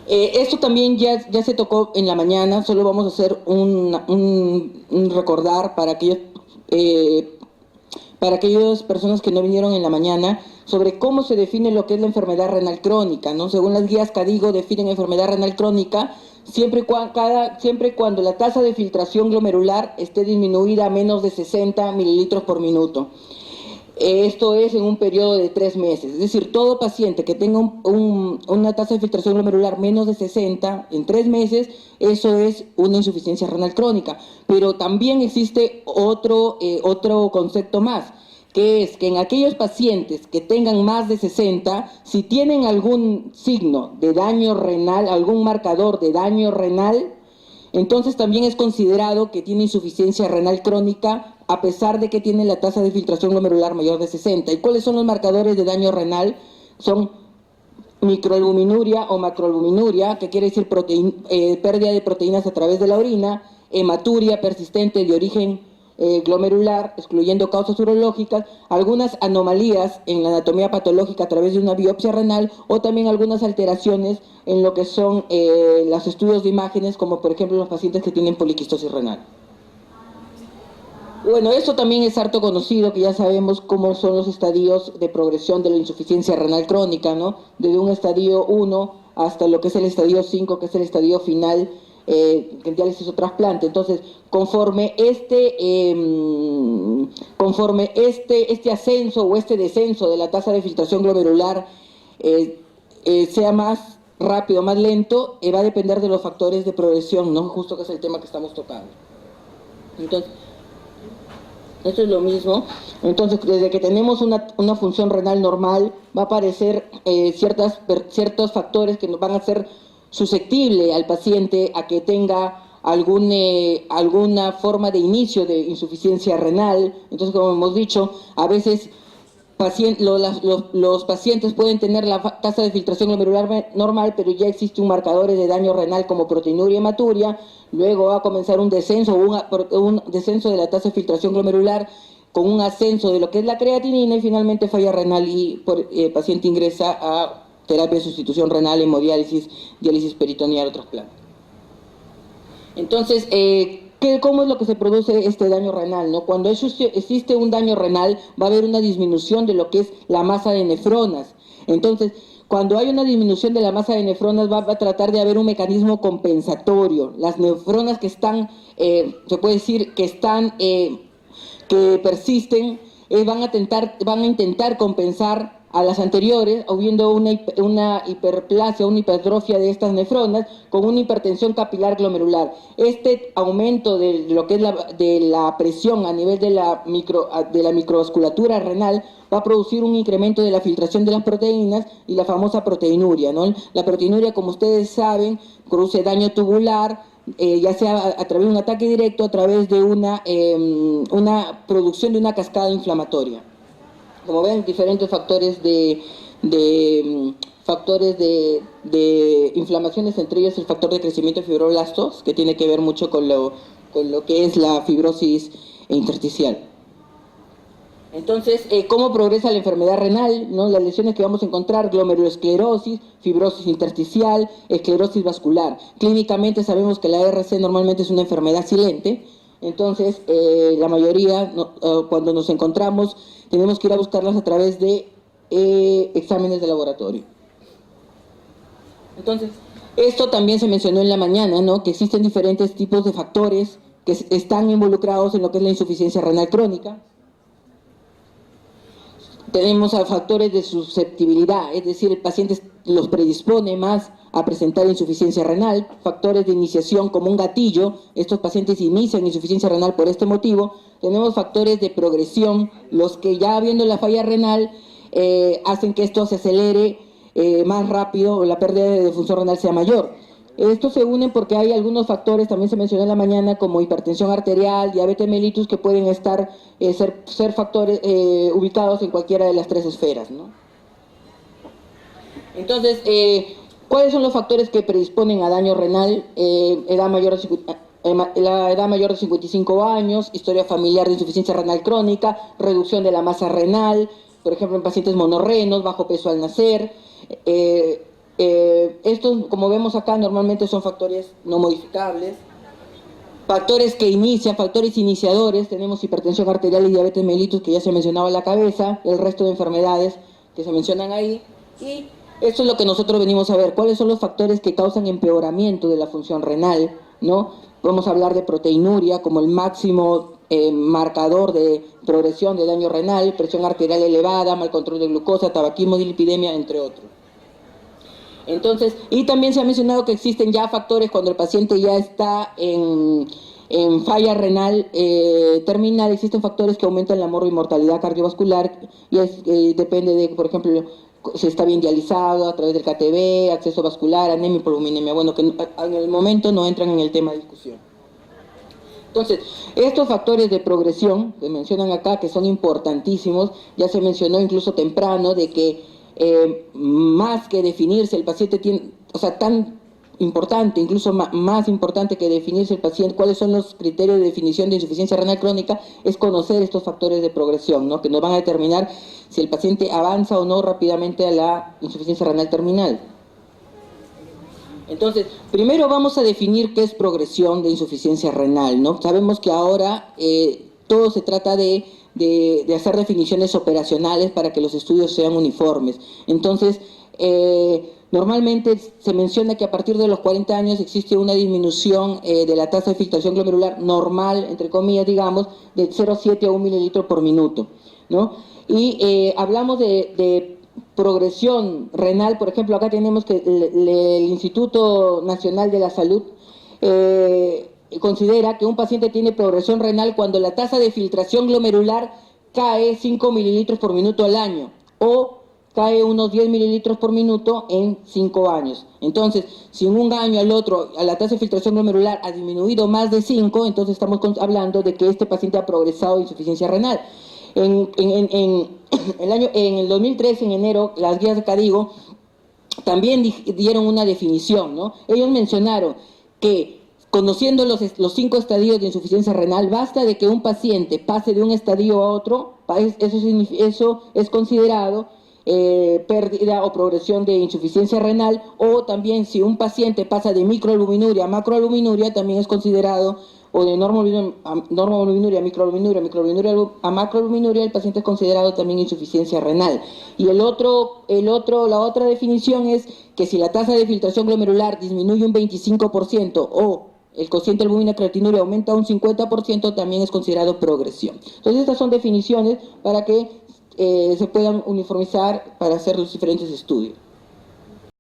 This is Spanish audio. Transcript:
Esto también ya se tocó en la mañana, solo vamos a hacer un recordar eh, para aquellas personas que no vinieron en la mañana sobre cómo se define lo que es la enfermedad renal crónica, ¿no? Según las guías CADIGO definen enfermedad renal crónica siempre cuando la tasa de filtración glomerular esté disminuida a menos de 60 mililitros por minuto. Esto es en un periodo de 3 meses. Es decir, todo paciente que tenga una tasa de filtración glomerular menos de 60 en 3 meses, eso es una insuficiencia renal crónica. Pero también existe otro concepto más, que es que en aquellos pacientes que tengan más de 60, si tienen algún signo de daño renal, algún marcador de daño renal, entonces también es considerado que tiene insuficiencia renal crónica a pesar de que tiene la tasa de filtración glomerular mayor de 60. ¿Y cuáles son los marcadores de daño renal? Son microalbuminuria o macroalbuminuria, que quiere decir pérdida de proteínas a través de la orina, hematuria persistente de origen glomerular, excluyendo causas urológicas, algunas anomalías en la anatomía patológica a través de una biopsia renal o también algunas alteraciones en lo que son los estudios de imágenes, como por ejemplo los pacientes que tienen poliquistosis renal. Bueno, esto también es harto conocido, que ya sabemos cómo son los estadios de progresión de la insuficiencia renal crónica, ¿no? Desde un estadio 1 hasta lo que es el estadio 5, que es el estadio final, el diálisis o trasplante. Entonces, conforme este ascenso o este descenso de la tasa de filtración glomerular sea más rápido, más lento, va a depender de los factores de progresión, ¿no? Justo que es el tema que estamos tocando. Entonces, esto es lo mismo. Entonces, desde que tenemos una función renal normal, va a aparecer ciertos factores que nos van a hacer susceptible al paciente a que tenga alguna forma de inicio de insuficiencia renal. Entonces, como hemos dicho, a veces los pacientes pueden tener la tasa de filtración glomerular normal, pero ya existe un marcador de daño renal como proteinuria y hematuria. Luego va a comenzar un descenso de la tasa de filtración glomerular con un ascenso de lo que es la creatinina y finalmente falla renal y el paciente ingresa a terapia de sustitución renal, hemodiálisis, diálisis peritoneal o trasplante. Entonces, ¿cómo es lo que se produce este daño renal, ¿no? Cuando existe un daño renal, va a haber una disminución de lo que es la masa de nefronas. Entonces, cuando hay una disminución de la masa de nefronas, va a tratar de haber un mecanismo compensatorio. Las nefronas que están, se puede decir, que persisten, van a intentar compensar a las anteriores, habiendo una hiperplasia, una hipertrofia de estas nefronas con una hipertensión capilar glomerular. Este aumento de lo que es la presión a nivel de la microvasculatura renal va a producir un incremento de la filtración de las proteínas y la famosa proteinuria, ¿no? La proteinuria, como ustedes saben, produce daño tubular, ya sea a través de un ataque directo, a través de una producción de una cascada inflamatoria. Como ven, diferentes factores de inflamaciones, entre ellos el factor de crecimiento de fibroblastos, que tiene que ver mucho con lo que es la fibrosis intersticial. Entonces, ¿cómo progresa la enfermedad renal? ¿No? Las lesiones que vamos a encontrar: glomerulosclerosis, fibrosis intersticial, esclerosis vascular. Clínicamente sabemos que la RC normalmente es una enfermedad silente. Entonces, la mayoría, cuando nos encontramos, tenemos que ir a buscarlas a través de exámenes de laboratorio. Entonces, esto también se mencionó en la mañana, ¿no? Que existen diferentes tipos de factores que están involucrados en lo que es la insuficiencia renal crónica. Tenemos a factores de susceptibilidad, es decir, el paciente los predispone más a presentar insuficiencia renal. Factores de iniciación como un gatillo, estos pacientes inician insuficiencia renal por este motivo. Tenemos factores de progresión, los que ya habiendo la falla renal hacen que esto se acelere más rápido o la pérdida de función renal sea mayor. Estos se unen porque hay algunos factores, también se mencionó en la mañana, como hipertensión arterial, diabetes mellitus, que pueden ser factores ubicados en cualquiera de las tres esferas, ¿no? Entonces, ¿cuáles son los factores que predisponen a daño renal? La edad mayor de 55 años, historia familiar de insuficiencia renal crónica, reducción de la masa renal, por ejemplo en pacientes monorrenos, bajo peso al nacer, Estos, como vemos acá, normalmente son factores no modificables. Factores que inician, factores iniciadores, tenemos hipertensión arterial y diabetes mellitus, que ya se mencionaba en la cabeza, el resto de enfermedades que se mencionan ahí, y eso es lo que nosotros venimos a ver, cuáles son los factores que causan empeoramiento de la función renal, ¿no? Podemos hablar de proteinuria como el máximo marcador de progresión de daño renal, presión arterial elevada, mal control de glucosa, tabaquismo, dislipidemia, entre otros. Entonces, y también se ha mencionado que existen ya factores cuando el paciente ya está en falla renal terminal, existen factores que aumentan la mortalidad cardiovascular y depende de, por ejemplo, si está bien dializado a través del KTB, acceso vascular, anemia, hipovoluminemia, bueno, que en el momento no entran en el tema de discusión. Entonces, estos factores de progresión que mencionan acá, que son importantísimos, ya se mencionó incluso temprano de que más que definirse el paciente tiene, o sea, tan importante, incluso más importante que definirse el paciente, cuáles son los criterios de definición de insuficiencia renal crónica, es conocer estos factores de progresión, ¿no? Que nos van a determinar si el paciente avanza o no rápidamente a la insuficiencia renal terminal. Entonces, primero vamos a definir qué es progresión de insuficiencia renal, ¿no? Sabemos que ahora todo se trata de hacer definiciones operacionales para que los estudios sean uniformes. Entonces, normalmente se menciona que a partir de los 40 años existe una disminución de la tasa de filtración glomerular normal, entre comillas, digamos, de 0,7 a 1 mililitro por minuto, ¿no? Y hablamos de progresión renal, por ejemplo, acá tenemos que el Instituto Nacional de la Salud considera que un paciente tiene progresión renal cuando la tasa de filtración glomerular cae 5 mililitros por minuto al año o cae unos 10 mililitros por minuto en 5 años. Entonces, si en un año al otro la tasa de filtración glomerular ha disminuido más de 5, entonces estamos hablando de que este paciente ha progresado de insuficiencia renal. En el 2013, en enero, las guías de CADIGO también dieron una definición, ¿no? Ellos mencionaron que conociendo los 5 estadios de insuficiencia renal, basta de que un paciente pase de un estadio a otro, eso es considerado pérdida o progresión de insuficiencia renal, o también si un paciente pasa de microalbuminuria a macroalbuminuria, también es considerado, o de normoalbuminuria a microalbuminuria a macroalbuminuria, el paciente es considerado también insuficiencia renal. Y la otra definición es que si la tasa de filtración glomerular disminuye un 25% o el cociente albúmina creatinuria aumenta un 50%, también es considerado progresión. Entonces estas son definiciones para que se puedan uniformizar para hacer los diferentes estudios.